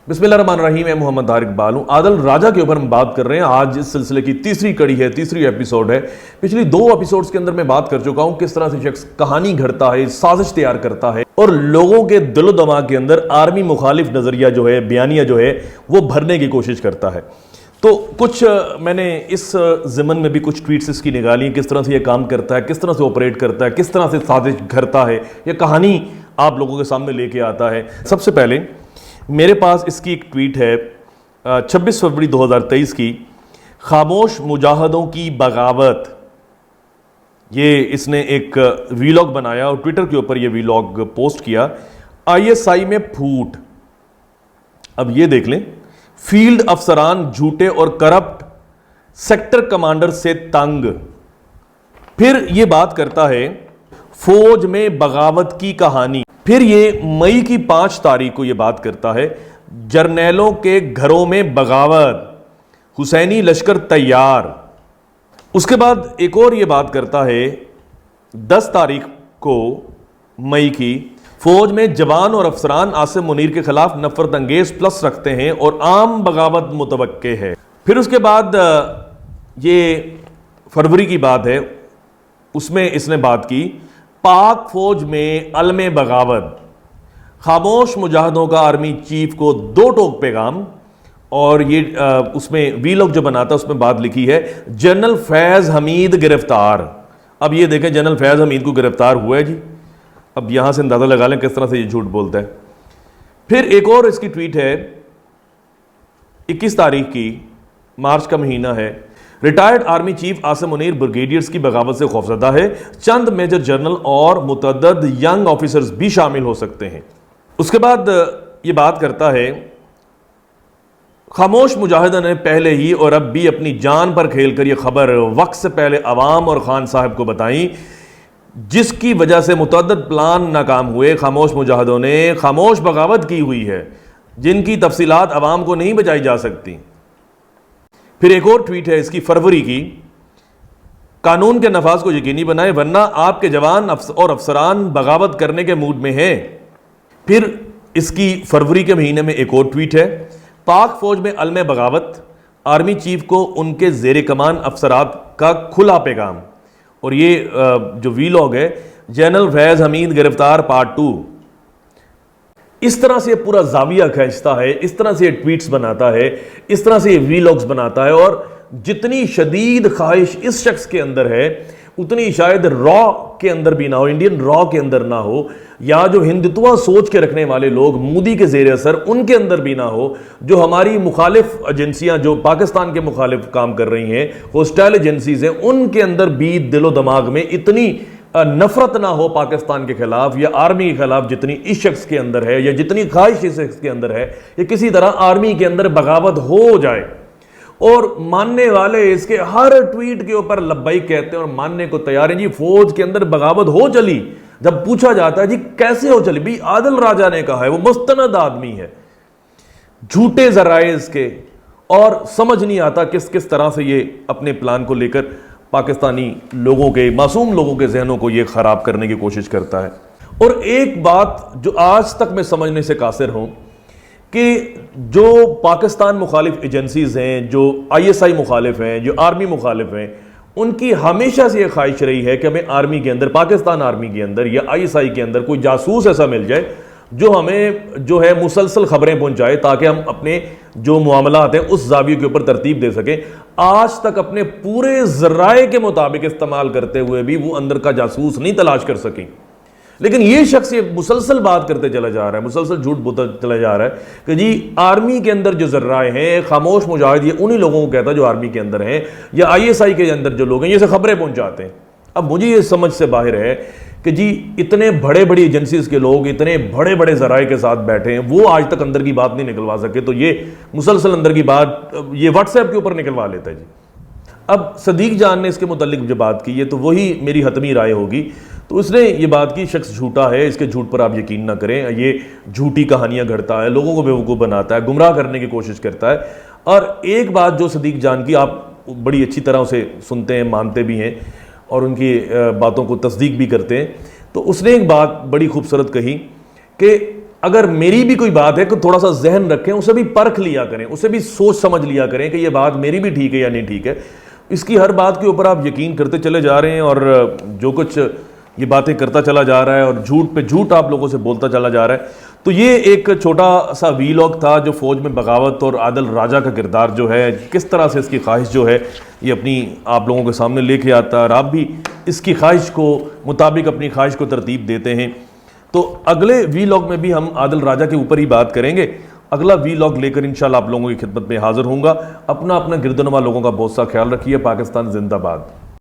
बिस्मिल्लाहिर्रहमानिर्रहीम। मैं मोहम्मद तारिक इकबाल हूँ। आदिल राजा के ऊपर हम बात कर रहे हैं। आज इस सिलसिले की तीसरी कड़ी है, तीसरी एपिसोड है। पिछली दो एपिसोड्स के अंदर मैं बात कर चुका हूँ किस तरह से शख्स कहानी घड़ता है, साजिश तैयार करता है और लोगों के दिलो दिमाग के अंदर आर्मी मुखालिफ नजरिया जो है, बयानिया जो है, वो भरने की कोशिश करता है। तो कुछ मैंने इस ज़मन में भी कुछ ट्वीट्स इसकी निकाली, किस तरह से ये काम करता है, किस तरह से ऑपरेट करता है, किस तरह से साजिश घड़ता है, ये कहानी आप लोगों के सामने लेके आता है। सबसे पहले मेरे पास इसकी एक ट्वीट है 26 फरवरी 2023 की। खामोश मुजाहिदों की बगावत, ये इसने एक वीलॉग बनाया और ट्विटर के ऊपर ये वीलॉग पोस्ट किया। आईएसआई में फूट, अब ये देख लें। फील्ड अफसरान झूठे और करप्ट, सेक्टर कमांडर से तंग। फिर ये बात करता है फौज में बगावत की कहानी। फिर ये मई की 5 तारीख को ये बात करता है जर्नैलों के घरों में बगावत, हुसैनी लश्कर तैयार। उसके बाद एक और ये बात करता है 10 तारीख को मई की, फौज में जवान और अफसरान आसिम मुनीर के खिलाफ नफरत अंगेज प्लस रखते हैं और आम बगावत मुतवक्के है। फिर उसके बाद ये फरवरी की बात है, उसमें इसने बात की पाक फौज में अलमे बगावत, खामोश मुजाहिदों का आर्मी चीफ को 2 टोक पैगाम। और ये उसमें वीलॉग जो बनाता है उसमें बात लिखी है जनरल फैज हमीद गिरफ्तार। अब ये देखें, जनरल फैज हमीद को गिरफ्तार हुआ है जी। अब यहां से अंदाजा लगा लें किस तरह से ये झूठ बोलता है। फिर एक और इसकी ट्वीट है 21 तारीख की, मार्च का महीना है। Retired army chief Asim Munir brigadiers की बगावत से खौफजदा है, चंद मेजर जनरल और मुतअद्दद यंग ऑफिसर्स भी शामिल हो सकते हैं। उसके बाद ये बात करता है खामोश मुजाहिदों ने पहले ही और अब भी अपनी जान पर खेलकर यह खबर वक्त से पहले अवाम और खान साहब को बताई, जिसकी वजह से मुतअद्दद प्लान नाकाम हुए। खामोश मुजाहिदों ने खामोश बगावत की हुई है जिनकी तफसीलात अवाम को नहीं बचाई जा सकती। फिर एक और ट्वीट है इसकी फरवरी की, कानून के नफाज को यकीनी बनाए वरना आपके जवान और अफसरान बगावत करने के मूड में हैं। फिर इसकी फरवरी के महीने में एक और ट्वीट है पाक फौज में अलमे बगावत, आर्मी चीफ को उनके जेर कमान अफसरात का खुला पैगाम। और ये जो वीलॉग है जनरल फैज हमीद गिरफ्तार पार्ट 2। इस तरह से पूरा जाविया खींचता है, इस तरह से ट्वीट्स बनाता है, इस तरह से वीलॉग्स बनाता है। और जितनी शदीद ख्वाहिश इस शख्स के अंदर है उतनी शायद रॉ के अंदर भी ना हो, इंडियन रॉ के अंदर ना हो, या जो हिंदुत्व सोच के रखने वाले लोग मोदी के जेर असर उनके अंदर भी ना हो। जो हमारी मुखालिफ एजेंसियां जो पाकिस्तान के मुखालिफ काम कर रही हैं, होस्टाइल एजेंसीज हैं, उनके अंदर भी दिलो दिमाग में इतनी नफरत ना हो पाकिस्तान के खिलाफ या आर्मी के खिलाफ जितनी इस शख्स के अंदर है, या जितनी ख्वाहिश इस शख्स के अंदर है, या किसी तरह आर्मी के अंदर बगावत हो जाए। और मानने वाले इसके हर ट्वीट के ऊपर लब्बाइक कहते हैं और मानने को तैयार हैं। जी फौज के अंदर बगावत हो चली। जब पूछा जाता है जी कैसे हो चली, भाई आदिल राजा ने कहा है, वो मुस्तनद आदमी है। झूठे जराए इसके, और समझ नहीं आता किस किस तरह से ये अपने प्लान को लेकर पाकिस्तानी लोगों के, मासूम लोगों के जहनों को ये खराब करने की कोशिश करता है। और एक बात जो आज तक मैं समझने से कासिर हूं कि जो पाकिस्तान मुखालिफ एजेंसीज हैं, जो आईएसआई मुखालिफ हैं, जो आर्मी मुखालिफ हैं, उनकी हमेशा से यह ख्वाहिश रही है कि हमें आर्मी के अंदर, पाकिस्तान आर्मी के अंदर या आईएसआई के अंदर कोई जासूस ऐसा मिल जाए जो हमें जो है मुसलसल खबरें पहुंचाए ताकि हम अपने जो मामलात हैं उस जाविये के ऊपर तरतीब दे सकें। आज तक अपने पूरे जराए के मुताबिक इस्तेमाल करते हुए भी वो अंदर का जासूस नहीं तलाश कर सकें। लेकिन ये शख्स ये मुसलसल बात करते चला जा रहा है, मुसलसल झूठ बोलता चला जा रहा है कि जी आर्मी के अंदर जो जर्राए हैं, खामोश मुजाहिद, ये उन्हीं लोगों को कहता है जो आर्मी के अंदर हैं, या आईएसआई के अंदर जो लोग हैं, ये से खबरें पहुंचाते हैं। अब मुझे ये समझ से बाहर है कि जी इतने बड़े बड़ी एजेंसीज के लोग इतने बड़े बड़े जराए के साथ बैठे हैं, वो आज तक अंदर की बात नहीं निकलवा सके, तो ये मुसलसल अंदर की बात ये व्हाट्सएप के ऊपर निकलवा लेता है जी। अब सदीक जान ने इसके मुतालिक जो बात की है तो वही मेरी हतमी राय होगी। तो उसने ये बात की शख्स झूठा है, इसके झूठ पर आप यकीन ना करें, ये झूठी कहानियां घड़ता है, लोगों को बेवकूफ़ बनाता है, गुमराह करने की कोशिश करता है। और एक बात जो सदीक जान की आप बड़ी अच्छी तरह उसे सुनते हैं, मानते भी हैं और उनकी बातों को तस्दीक भी करते हैं, तो उसने एक बात बड़ी खूबसूरत कही कि अगर मेरी भी कोई बात है तो थोड़ा सा जहन रखें, उसे भी परख लिया करें, उसे भी सोच समझ लिया करें कि ये बात मेरी भी ठीक है या नहीं ठीक है। इसकी हर बात के ऊपर आप यकीन करते चले जा रहे हैं और जो कुछ ये बातें करता चला जा रहा है और झूठ पे झूठ आप लोगों से बोलता चला जा रहा है। तो ये एक छोटा सा वीलॉग था जो फ़ौज में बगावत और आदिल राजा का किरदार जो है, किस तरह से इसकी ख्वाहिश जो है ये अपनी आप लोगों के सामने लेके आता है और आप भी इसकी ख्वाहिश को मुताबिक अपनी ख्वाहिश को तरतीब देते हैं। तो अगले वीलॉग में भी हम आदिल राजा के ऊपर ही बात करेंगे। अगला वीलॉग लेकर इंशाल्लाह आप लोगों की खिदमत में हाजिर होऊंगा। अपना गिरदोनवा लोगों का बहुत सा ख्याल रखिए। पाकिस्तान जिंदाबाद।